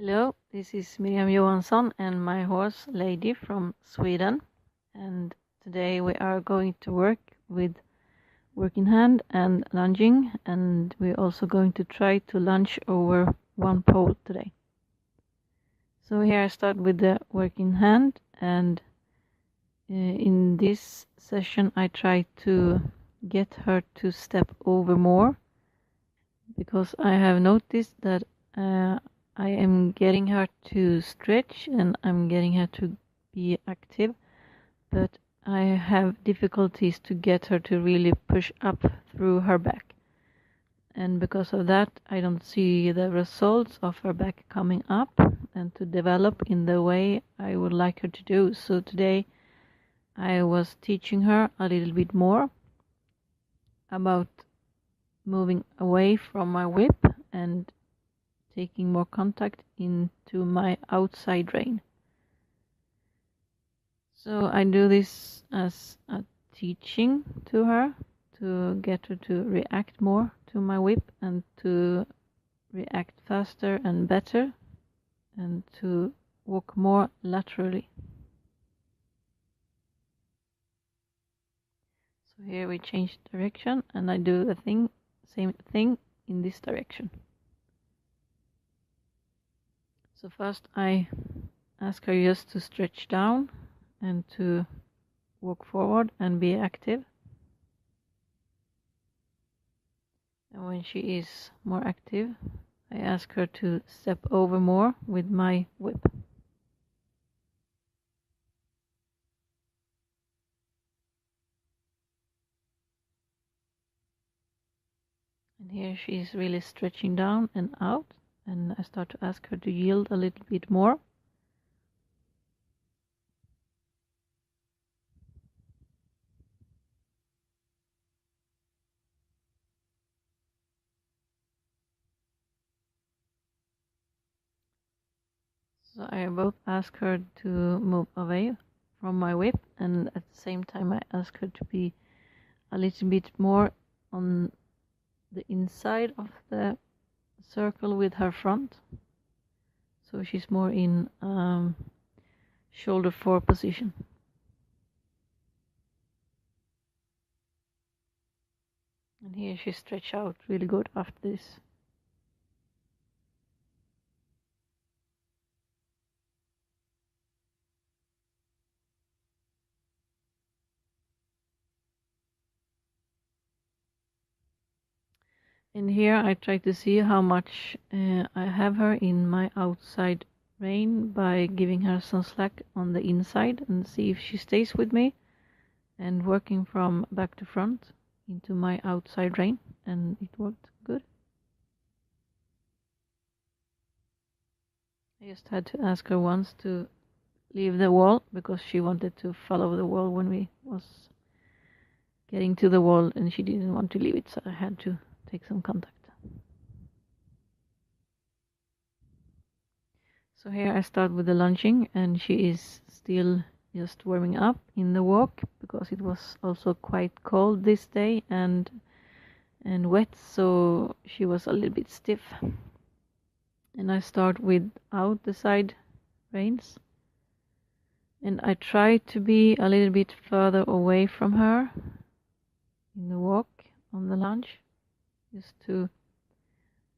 Hello, this is Miriam Johansson and my horse Lady from Sweden, and today we are going to work with work in hand and lunging, and we're also going to try to lunge over one pole today. So here I start with the work in hand, and in this session I try to get her to step over more, because I have noticed that I am getting her to stretch and I'm getting her to be active, but I have difficulties to get her to really push up through her back. And because of that, I don't see the results of her back coming up and to develop in the way I would like her to do. So today I was teaching her a little bit more about moving away from my whip and taking more contact into my outside rein. So I do this as a teaching to her to get her to react more to my whip and to react faster and better and to walk more laterally. So here we change direction and I do the same thing in this direction. So first I ask her just to stretch down and to walk forward and be active. And when she is more active, I ask her to step over more with my whip. And here she is really stretching down and out, and I start to ask her to yield a little bit more. So I both ask her to move away from my whip, and at the same time I ask her to be a little bit more on the inside of the circle with her front. So she's more in shoulder 4 position. And here she stretch out really good after this. And here I try to see how much I have her in my outside rein by giving her some slack on the inside and see if she stays with me and working from back to front into my outside rein, and it worked good. I just had to ask her once to leave the wall because she wanted to follow the wall when we was getting to the wall and she didn't want to leave it, so I had to take some contact. So here I start with the lunging, and she is still just warming up in the walk because it was also quite cold this day and wet, so she was a little bit stiff. And I start without the side reins, and I try to be a little bit further away from her in the walk on the lunge, just to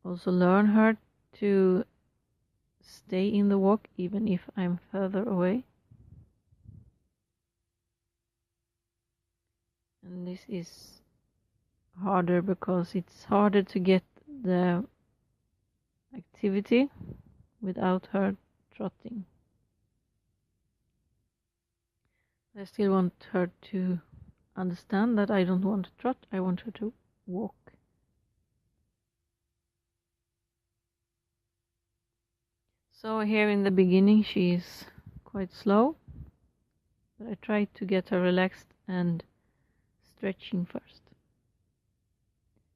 also learn her to stay in the walk even if I'm further away. And this is harder because it's harder to get the activity without her trotting. I still want her to understand that I don't want to trot, I want her to walk. So here in the beginning she is quite slow, but I try to get her relaxed and stretching first.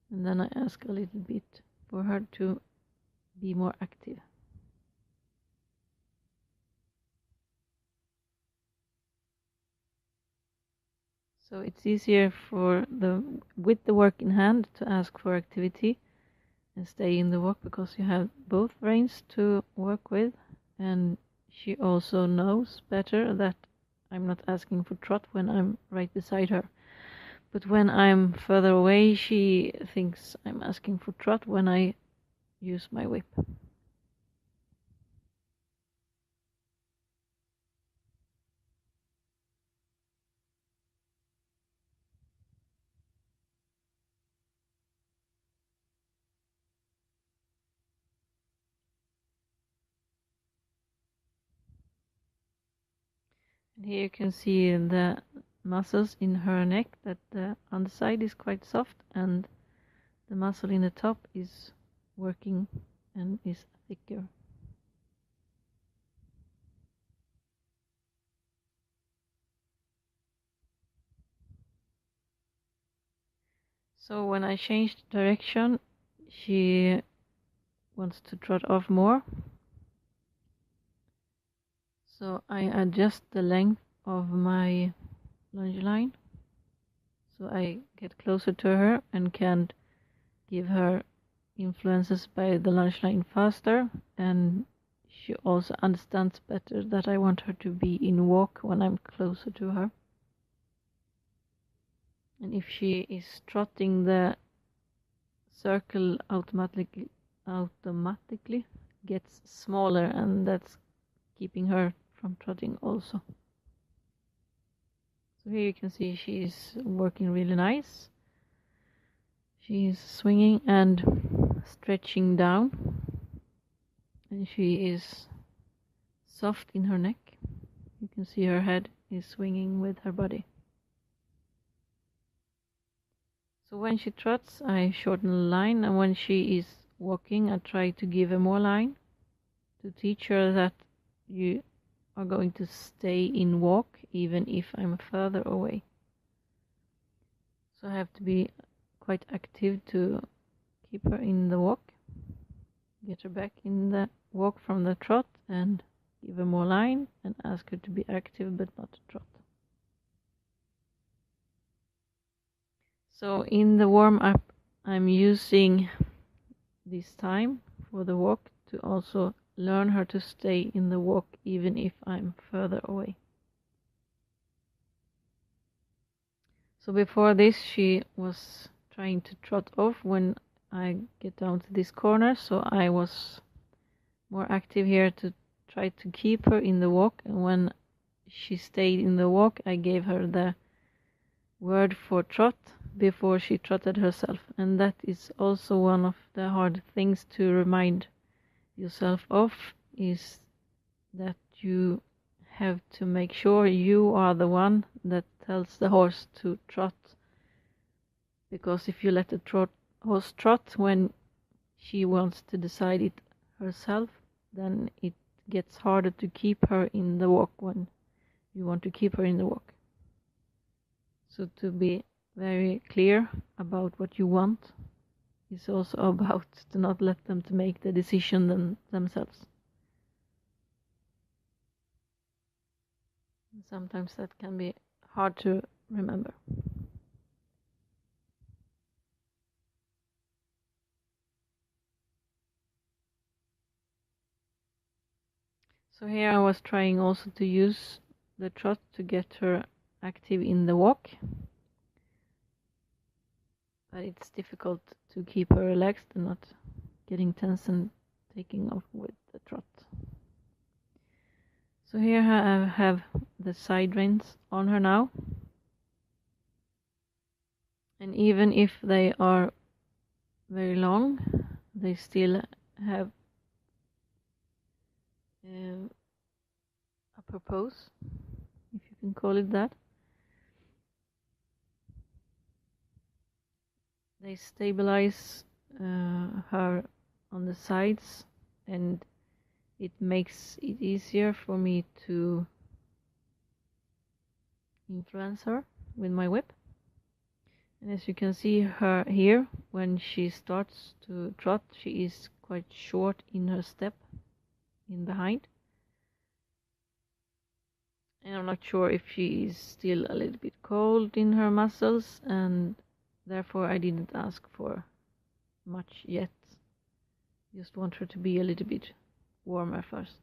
And then I ask a little bit for her to be more active. So it's easier with the work in hand to ask for activity and stay in the walk, because you have both reins to work with, and she also knows better that I'm not asking for trot when I'm right beside her. But when I'm further away, she thinks I'm asking for trot when I use my whip. And here you can see the muscles in her neck, that the underside is quite soft and the muscle in the top is working and is thicker. So when I changed direction, she wants to trot off more. So I adjust the length of my lunge line, so I get closer to her and can give her influences by the lunge line faster, and she also understands better that I want her to be in walk when I'm closer to her. And if she is trotting, the circle automatically gets smaller, and that's keeping her from trotting also. So here you can see she's working really nice. She's swinging and stretching down, and she is soft in her neck. You can see her head is swinging with her body. So when she trots, I shorten the line, and when she is walking, I try to give her more line to teach her that you are going to stay in walk even if I'm further away. So I have to be quite active to keep her in the walk, get her back in the walk from the trot, and give her more line and ask her to be active but not to trot. So in the warm-up, I'm using this time for the walk to also learn her to stay in the walk even if I'm further away. So before this, she was trying to trot off when I get down to this corner, so I was more active here to try to keep her in the walk, and when she stayed in the walk, I gave her the word for trot before she trotted herself, and that is also one of the hard things to remind yourself of, is that you have to make sure you are the one that tells the horse to trot, because if you let the horse trot when she wants to decide it herself, then it gets harder to keep her in the walk when you want to keep her in the walk. So to be very clear about what you want is also about to not let them to make the decision themselves. Sometimes that can be hard to remember. So here I was trying also to use the trot to get her active in the walk, but it's difficult to keep her relaxed and not getting tense and taking off with the trot. So here I have the side reins on her now, and even if they are very long, they still have a purpose, if you can call it that. They stabilize her on the sides, and it makes it easier for me to influence her with my whip. And as you can see her here, when she starts to trot, she is quite short in her step in behind. And I'm not sure if she is still a little bit cold in her muscles, and therefore I didn't ask for much yet Just want her to be a little bit warmer first.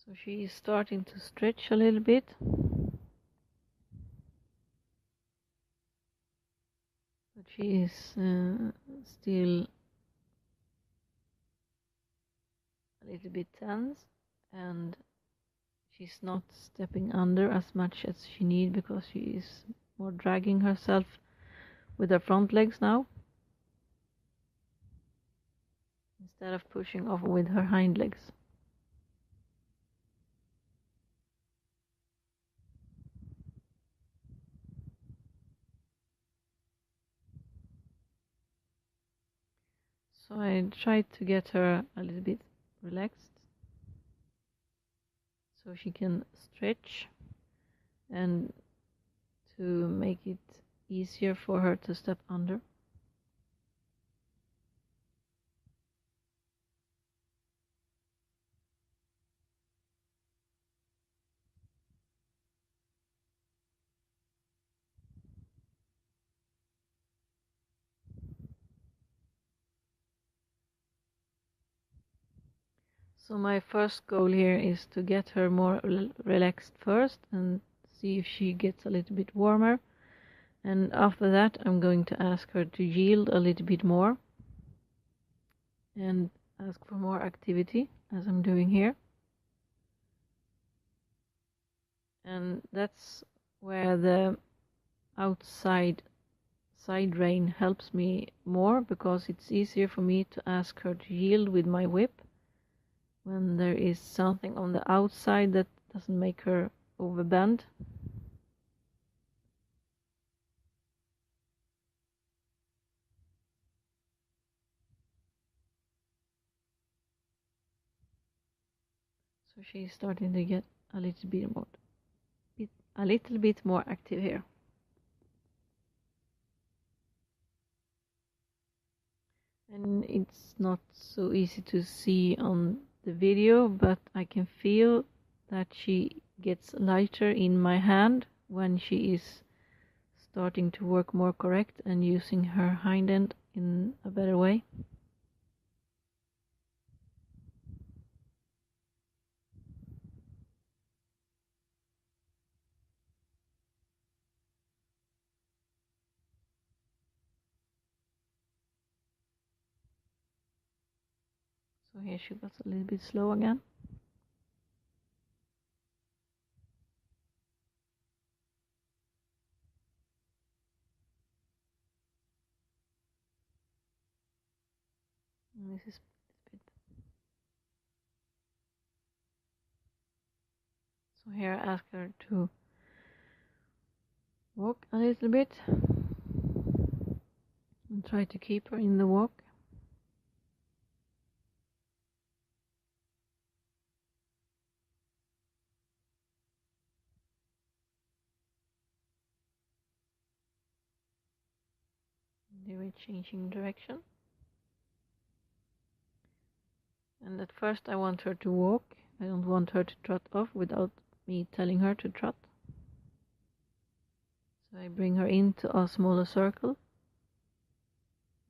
So she is starting to stretch a little bit. But she is still a little bit tense, and she's not stepping under as much as she needs because she is more dragging herself with her front legs now instead of pushing off with her hind legs. So I tried to get her a little bit relaxed so she can stretch and to make it easier for her to step under. So my first goal here is to get her more relaxed first and see if she gets a little bit warmer. And after that, I'm going to ask her to yield a little bit more and ask for more activity, as I'm doing here. And that's where the outside side rein helps me more, because it's easier for me to ask her to yield with my whip when there is something on the outside that doesn't make her overbend. So she's starting to get a little bit more active here. And it's not so easy to see on the video, but I can feel that she gets lighter in my hand when she is starting to work more correct and using her hind end in a better way. So here she got a little bit slow again. And this is a bit. So here I ask her to walk a little bit and try to keep her in the walk. They were changing direction. And at first I want her to walk. I don't want her to trot off without me telling her to trot. So I bring her into a smaller circle.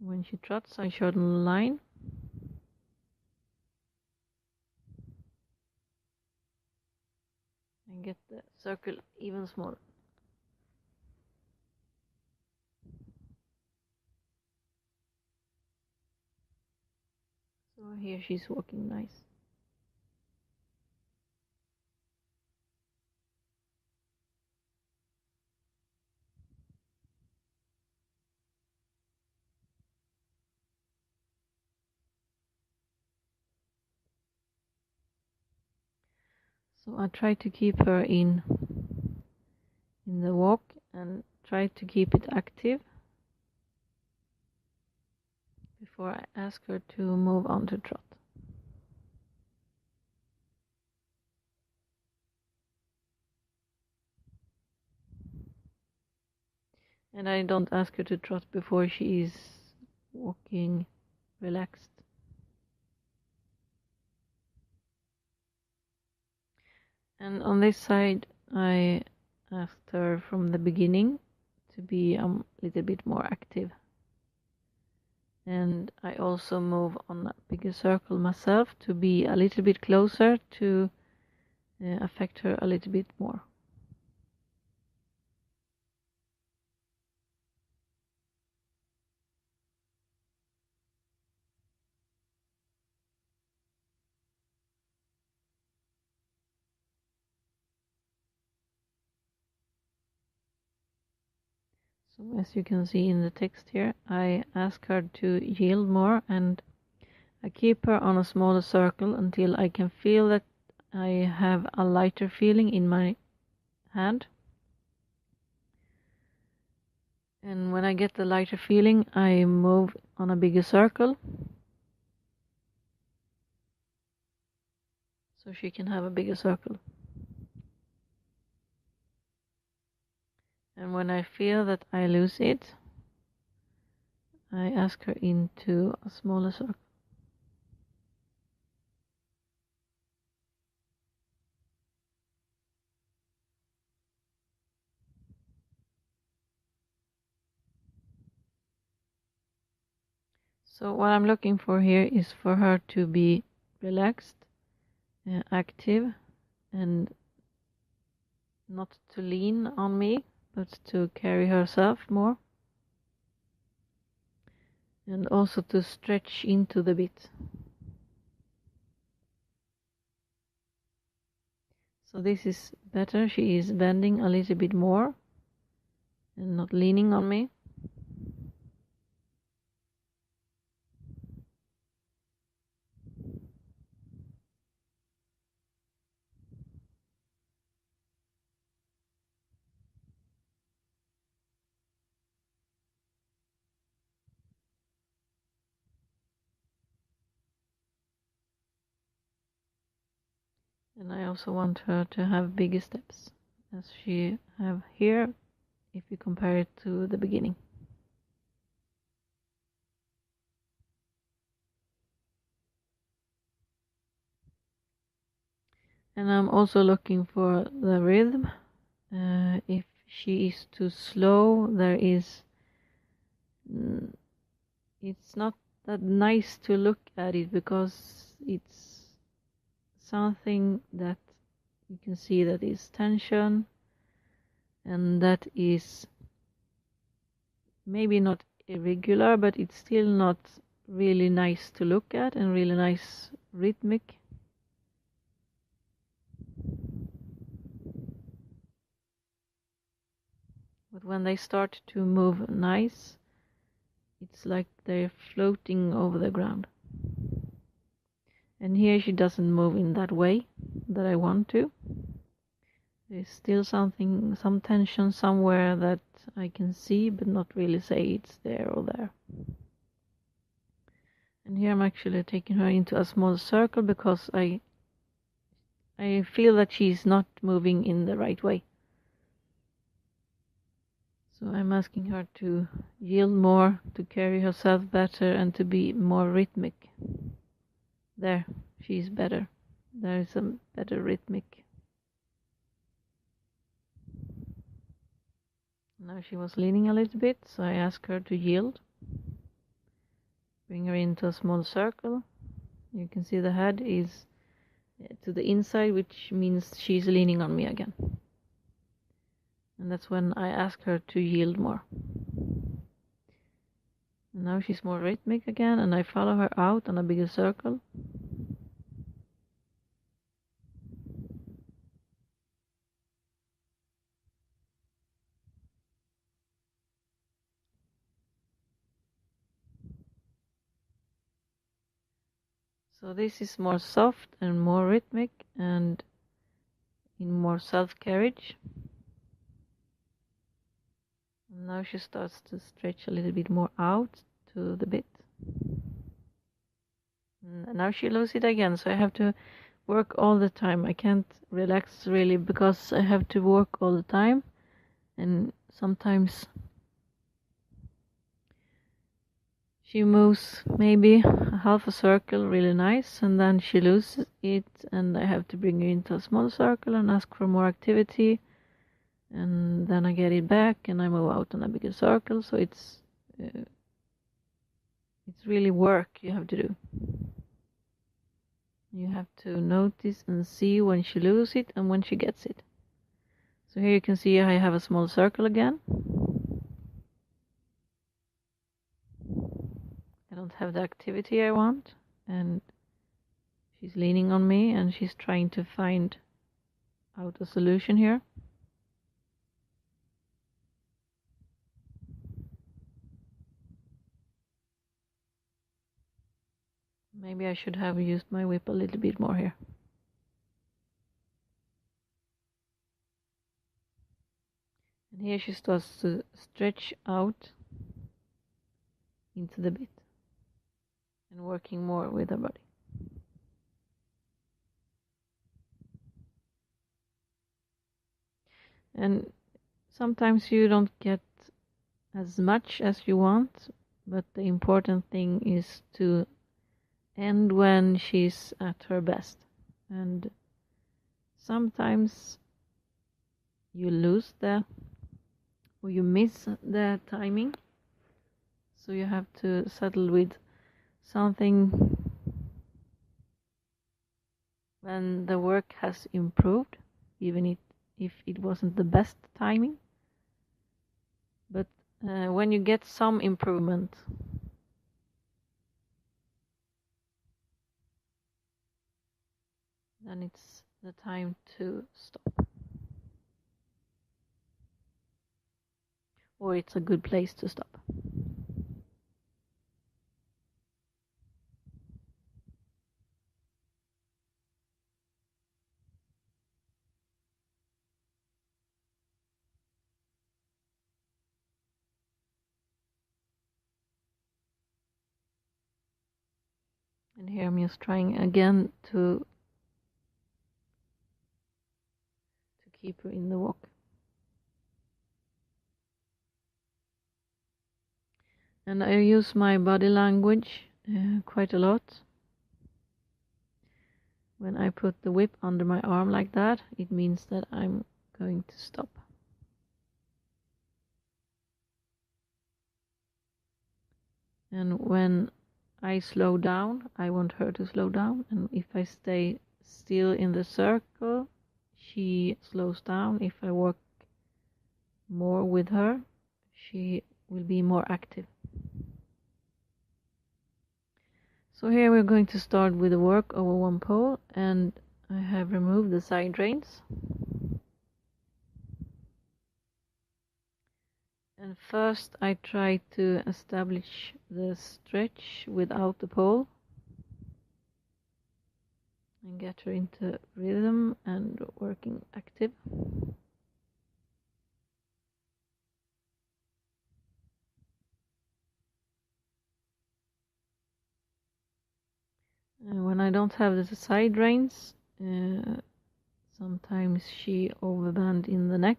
When she trots, I shorten the line. And get the circle even smaller. So here she's walking nice. So I try to keep her in the walk and try to keep it active before I ask her to move on to trot. And I don't ask her to trot before she is walking relaxed. And on this side, I asked her from the beginning to be a little bit more active. And I also move on a bigger circle myself to be a little bit closer to affect her a little bit more. So as you can see in the text here, I ask her to yield more, and I keep her on a smaller circle until I can feel that I have a lighter feeling in my hand. And when I get the lighter feeling, I move on a bigger circle so she can have a bigger circle. And when I feel that I lose it, I ask her into a smaller circle. So what I'm looking for here is for her to be relaxed, active, and not to lean on me, but to carry herself more. And also to stretch into the bit. So this is better. She is bending a little bit more and not leaning on me. And I also want her to have bigger steps as she have here if you compare it to the beginning. And I'm also looking for the rhythm. If she is too slow, it's not that nice to look at it, because it's something that you can see that is tension, and that is maybe not irregular, but it's still not really nice to look at and really nice rhythmic. But when they start to move nice, it's like they're floating over the ground. And here she doesn't move in that way that I want to. There's still some tension somewhere that I can see, but not really say it's there or there. And here I'm actually taking her into a small circle because I feel that she's not moving in the right way. So I'm asking her to yield more, to carry herself better, and to be more rhythmic. There, she's better. There is a better rhythmic. Now she was leaning a little bit, so I asked her to yield. Bring her into a small circle. You can see the head is to the inside, which means she's leaning on me again. And that's when I ask her to yield more. And now she's more rhythmic again, and I follow her out on a bigger circle. So this is more soft and more rhythmic and in more self-carriage. Now she starts to stretch a little bit more out to the bit. And now she loses it again, so I have to work all the time. I can't relax really because I have to work all the time, and sometimes She moves maybe a half a circle really nice, and then she loses it, and I have to bring her into a small circle and ask for more activity, and then I get it back and I move out on a bigger circle. So it's really work you have to do. You have to notice and see when she loses it and when she gets it. So here you can see I have a small circle again. I don't have the activity I want, and she's leaning on me and she's trying to find out a solution here. Maybe I should have used my whip a little bit more here. And here she starts to stretch out into the bit and working more with her body. And sometimes you don't get as much as you want, but the important thing is to end when she's at her best. And sometimes you lose or you miss the timing, so you have to settle with something when the work has improved, even if it wasn't the best timing. But when you get some improvement, then it's the time to stop. Or it's a good place to stop. And here I'm just trying again to keep her in the walk. And I use my body language quite a lot. When I put the whip under my arm like that, it means that I'm going to stop. And when I slow down, I want her to slow down. And if I stay still in the circle, she slows down. If I work more with her, she will be more active. So here we're going to start with the work over one pole, and I have removed the side reins. And first I try to establish the stretch without the pole and get her into rhythm and working active. And when I don't have the side reins, sometimes she overbend in the neck.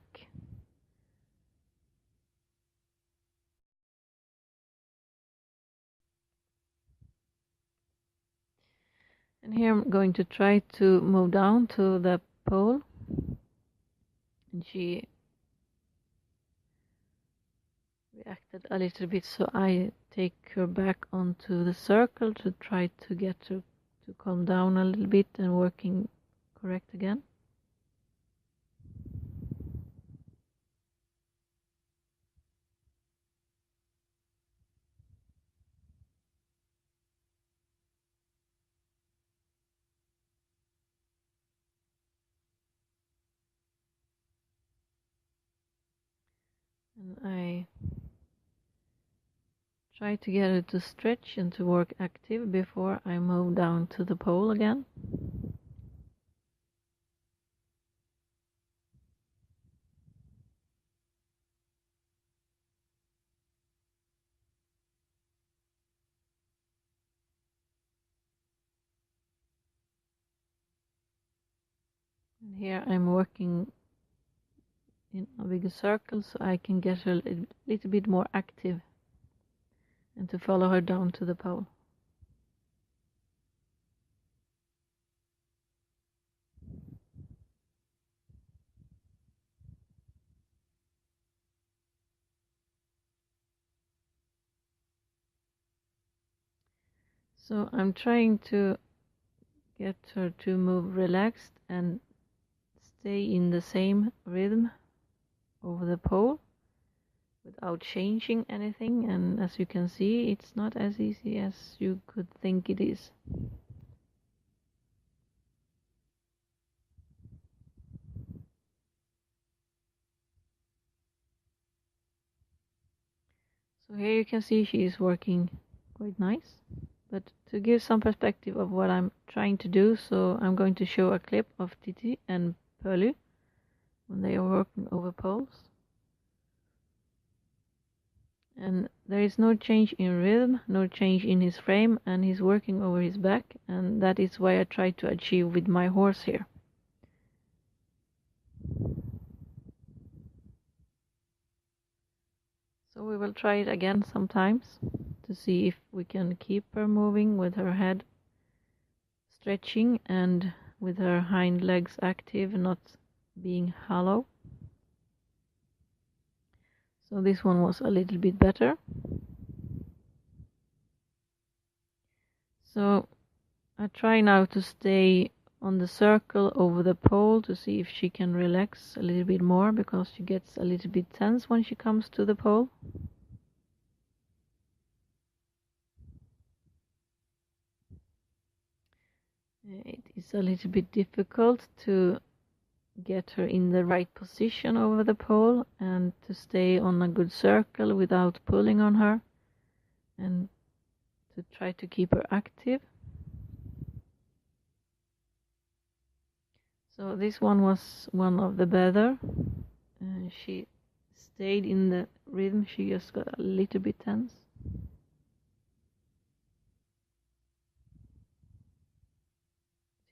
And here I'm going to try to move down to the pole, and she reacted a little bit, so I take her back onto the circle to try to get her to calm down a little bit and working correct again. And I try to get her to stretch and to work active before I move down to the pole again. And here I'm working in a bigger circle so I can get her a little bit more active and to follow her down to the pole. So I'm trying to get her to move relaxed and stay in the same rhythm over the pole without changing anything, and as you can see, it's not as easy as you could think it is. So here you can see she is working quite nice, but to give some perspective of what I'm trying to do, so I'm going to show a clip of Titi and Pearly when they are working over poles. And there is no change in rhythm, no change in his frame, and he's working over his back, and that is what I try to achieve with my horse here. So we will try it again sometimes to see if we can keep her moving with her head stretching and with her hind legs active, not being hollow. So this one was a little bit better. So I try now to stay on the circle over the pole to see if she can relax a little bit more, because she gets a little bit tense when she comes to the pole. It is a little bit difficult to get her in the right position over the pole and to stay on a good circle without pulling on her, and to try to keep her active. So this one was one of the better. She stayed in the rhythm, she just got a little bit tense.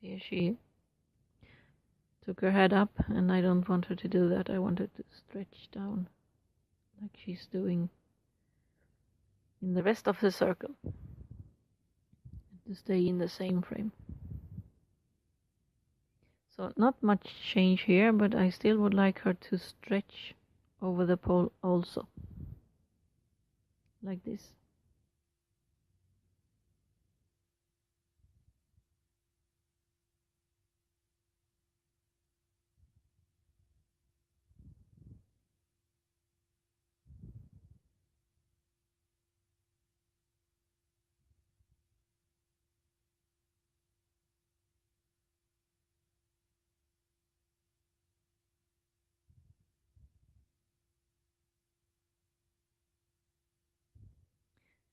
Here she took her head up, and I don't want her to do that. I want her to stretch down like she's doing in the rest of the circle, to stay in the same frame. So not much change here, but I still would like her to stretch over the pole also, like this.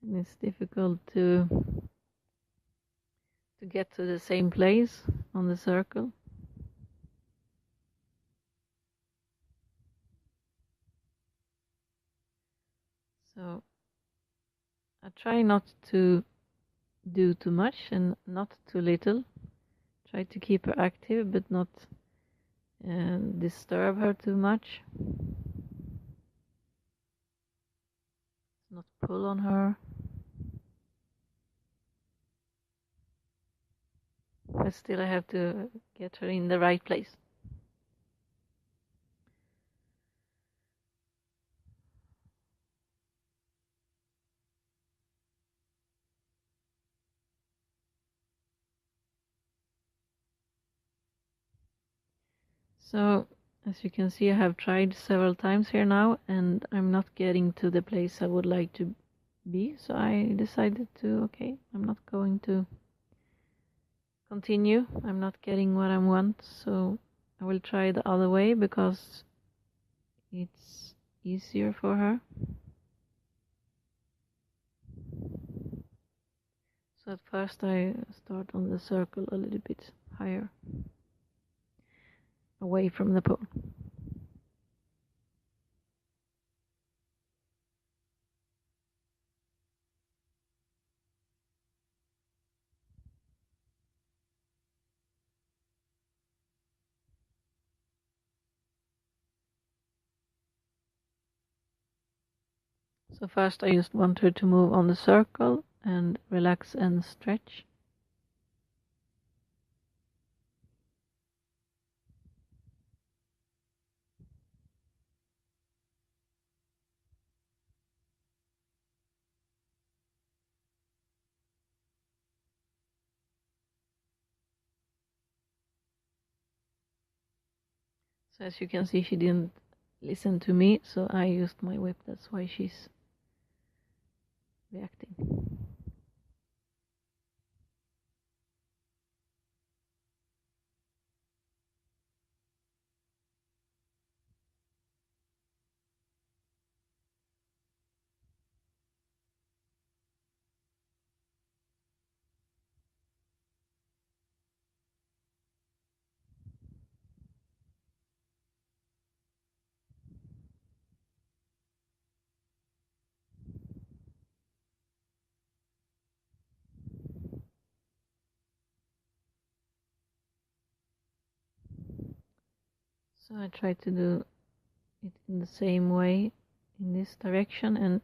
And it's difficult to get to the same place on the circle. So I try not to do too much and not too little. Try to keep her active, but not disturb her too much. Not pull on her. But still I have to get her in the right place. So as you can see, I have tried several times here now, and I'm not getting to the place I would like to be. So I decided to, okay, I'm not going to continue. I'm not getting what I want, so I will try the other way because it's easier for her. So at first I start on the circle a little bit higher, away from the pole. So first I just want her to move on the circle and relax and stretch. So as you can see, she didn't listen to me, so I used my whip. That's why she's reacting. So I try to do it in the same way in this direction, and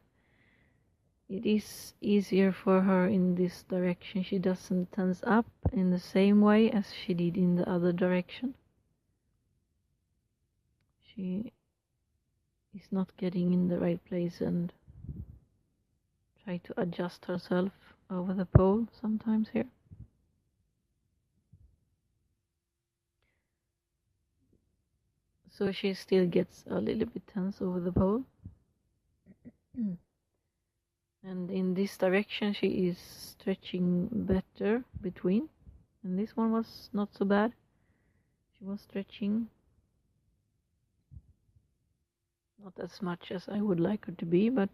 it is easier for her in this direction. She doesn't tense up in the same way as she did in the other direction. She is not getting in the right place and try to adjust herself over the pole sometimes here. So she still gets a little bit tense over the pole. And in this direction she is stretching better between. And this one was not so bad. She was stretching not as much as I would like her to be, but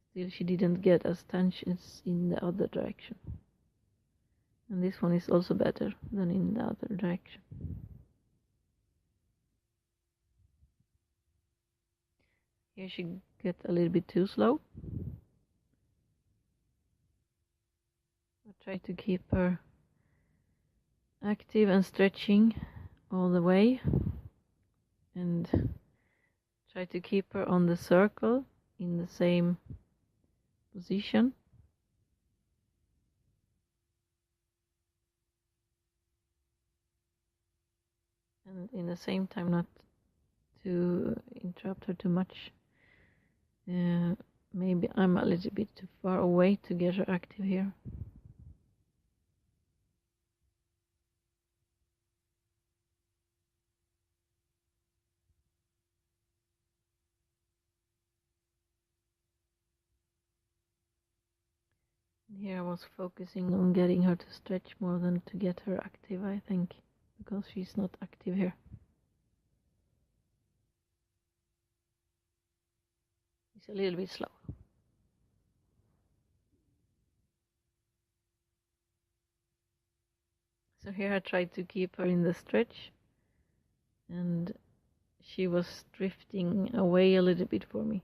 still she didn't get as tensions in the other direction. And this one is also better than in the other direction. Here she gets a little bit too slow. I try to keep her active and stretching all the way, and try to keep her on the circle in the same position. And in the same time not to interrupt her too much. Maybe I'm a little bit too far away to get her active here. Here I was focusing on getting her to stretch more than to get her active, I think, because she's not active here. It's a little bit slow. So here I tried to keep her in the stretch, and she was drifting away a little bit for me,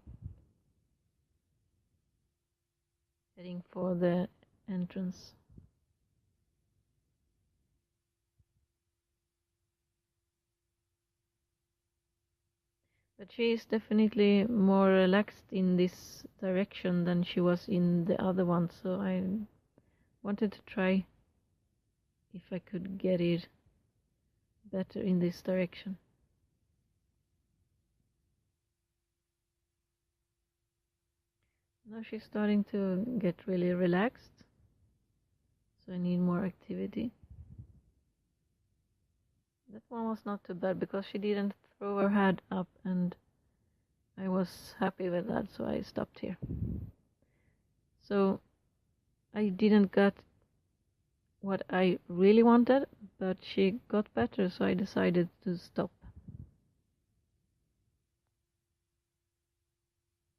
heading for the entrance. But she is definitely more relaxed in this direction than she was in the other one, so I wanted to try if I could get it better in this direction. Now she's starting to get really relaxed, so I need more activity. That one was not too bad because she didn't throw her head up, and I was happy with that, so I stopped here. So I didn't get what I really wanted, but she got better, so I decided to stop.